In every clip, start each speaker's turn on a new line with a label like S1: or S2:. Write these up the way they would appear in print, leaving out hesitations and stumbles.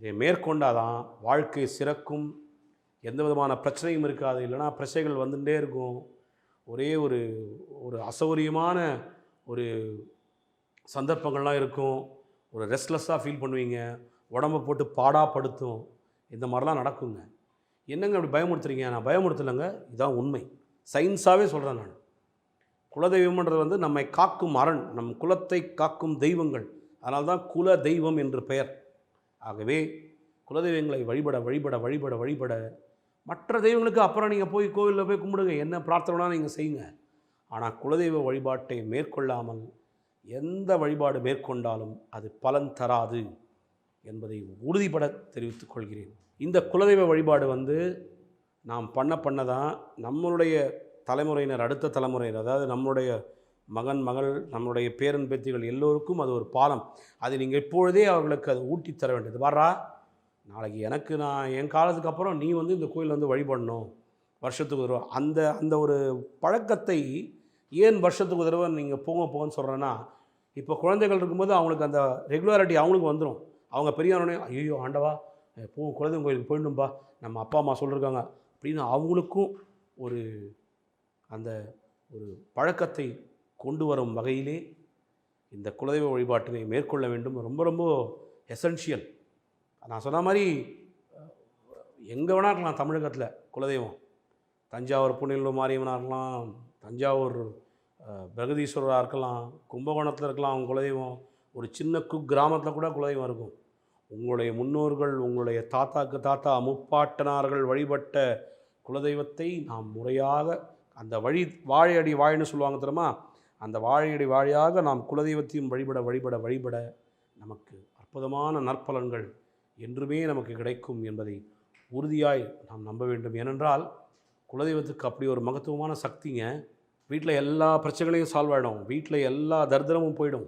S1: இதை மேற்கொண்டாதான் வாழ்க்கை சிறக்கும், எந்த விதமான பிரச்சனையும் இருக்காது. இல்லைனா பிரச்சனைகள் வந்துட்டே இருக்கும். ஒரே ஒரு ஒரு அசௌகரியமான ஒரு சந்தர்ப்பங்கள்லாம் இருக்கும். ஒரு ரெஸ்ட்லெஸ்ஸாக ஃபீல் பண்ணுவீங்க. உடம்ப போட்டு பாடாப்படுத்தும். இந்த மாதிரிலாம் நடக்குங்க. என்னங்க அப்படி பயமுறுத்துறீங்க? நான் பயமுறுத்தலைங்க. இதான் உண்மை. சயின்ஸாவே சொல்கிறேன் நான். குலதெய்வம்ன்றது வந்து நம்மை காக்கும் அரண். நம் குலத்தை காக்கும் தெய்வங்கள். அதனால தான் குல தெய்வம் என்று பெயர். ஆகவே குலதெய்வங்களை வழிபட வழிபட வழிபட வழிபட மற்ற தெய்வங்களுக்கு அப்புறம் நீங்கள் போய் கோவிலில் போய் கும்பிடுங்க. என்ன பிரார்த்தனைனா நீங்கள் செய்யுங்க. ஆனால் குலதெய்வ வழிபாட்டை மேற்கொள்ளாமல் எந்த வழிபாடு மேற்கொண்டாலும் அது பலன் தராது என்பதை உறுதிபட தெரிவித்துக் கொள்கிறேன். இந்த குலதெய்வ வழிபாடு வந்து நாம் பண்ண தான் நம்மளுடைய தலைமுறையினர், அடுத்த தலைமுறையினர், அதாவது நம்மளுடைய மகன், மகள், நம்மளுடைய பேரன், பேத்திகள் எல்லோருக்கும் அது ஒரு பாலம். அது நீங்கள் இப்பொழுதே அவர்களுக்கு அதை ஊட்டி தர வேண்டியது. வாரா, நாளைக்கு எனக்கு நான் என் காலத்துக்கு அப்புறம் நீ வந்து இந்த கோயிலில் வந்து வழிபடணும், வருஷத்துக்கு ஒரு அந்த அந்த ஒரு பழக்கத்தை ஏன் வருஷத்துக்கு ஒரு தடவை நீங்கள் போங்கன்னு சொல்கிறேன்னா, இப்போ குழந்தைகள் இருக்கும்போது அவங்களுக்கு அந்த ரெகுலாரிட்டி அவங்களுக்கு வந்துடும். அவங்க பெரியவனே ஐயோ ஆண்டவா குலதெய்வம் கோயிலுக்கு போயிடணும்பா, நம்ம அப்பா அம்மா சொல்லியிருக்காங்க அப்படின்னு அவங்களுக்கும் ஒரு அந்த ஒரு பழக்கத்தை கொண்டு வரும் வகையிலே இந்த குலதெய்வ வழிபாட்டினை மேற்கொள்ள வேண்டும். ரொம்ப ரொம்ப எசென்ஷியல். நான் சொன்ன மாதிரி எங்கே வேணா இருக்கலாம் தமிழகத்தில் குலதெய்வம். தஞ்சாவூர் புண்ணியலூர் மாரியம்மனாக இருக்கலாம், தஞ்சாவூர் பிரகதீஸ்வரராக இருக்கலாம், கும்பகோணத்தில் இருக்கலாம் அவங்க குலதெய்வம். ஒரு சின்ன கிராமத்தில் கூட குலதெய்வம் இருக்கும். உங்களுடைய முன்னோர்கள், உங்களுடைய தாத்தாக்கு தாத்தா முப்பாட்டனார்கள் வழிபட்ட குலதெய்வத்தை நாம் முறையாக அந்த வாழையடி வாழைன்னு சொல்லுவாங்க தெரியுமா, அந்த வாழையடி வாழையாக நாம் குலதெய்வத்தையும் வழிபட வழிபட வழிபட நமக்கு அற்புதமான நற்பலன்கள் என்றுமே நமக்கு கிடைக்கும் என்பதை உறுதியாய் நாம் நம்ப வேண்டும். ஏனென்றால் குலதெய்வத்துக்கு அப்படி ஒரு மகத்துவமான சக்திங்க. வீட்டில் எல்லா பிரச்சனைகளையும் சால்வ் ஆகிடும். வீட்டில் எல்லா தரித்திரமும் போயிடும்.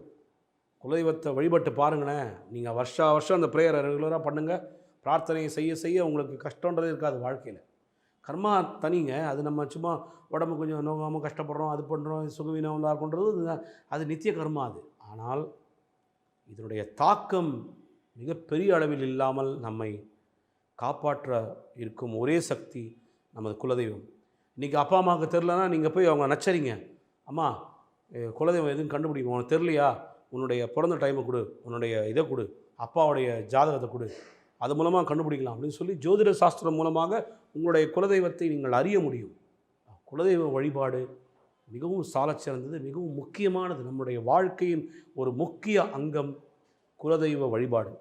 S1: குலதெய்வத்தை வழிபட்டு பாருங்களேன். நீங்கள் வருஷம் அந்த ப்ரேயரை ரெகுலராக பண்ணுங்கள். பிரார்த்தனை செய்ய செய்ய உங்களுக்கு கஷ்டன்றதே இருக்காது வாழ்க்கையில். கர்மா தனிங்க. அது நம்ம சும்மா உடம்பு கொஞ்சம் நோகாமல் கஷ்டப்படுறோம், அது பண்ணுறோம், சுகவீனம் இருக்குன்றது அது நித்திய கர்மா அது. ஆனால் இதனுடைய தாக்கம் மிகப்பெரிய அளவில் இல்லாமல் நம்மை காப்பாற்ற இருக்கும் ஒரே சக்தி நமது குலதெய்வம். இன்றைக்கி அப்பா அம்மாவுக்கு தெரிலனா நீங்கள் போய் அவங்க நச்சரிங்க. அம்மா குலதெய்வம் எதுவும் கண்டுபிடிக்கும், உனக்கு தெரியலையா, உன்னுடைய பிறந்த டைமை கொடு, உன்னுடைய இதை கொடு, அப்பாவுடைய ஜாதகத்தை கொடு, அது மூலமாக கண்டுபிடிக்கலாம் அப்படின்னு சொல்லி ஜோதிட சாஸ்திரம் மூலமாக உங்களுடைய குலதெய்வத்தை நீங்கள் அறிய முடியும். குலதெய்வ வழிபாடு மிகவும் சாலச்சிறந்தது, மிகவும் முக்கியமானது. நம்முடைய வாழ்க்கையின் ஒரு முக்கிய அங்கம் குலதெய்வ வழிபாடு.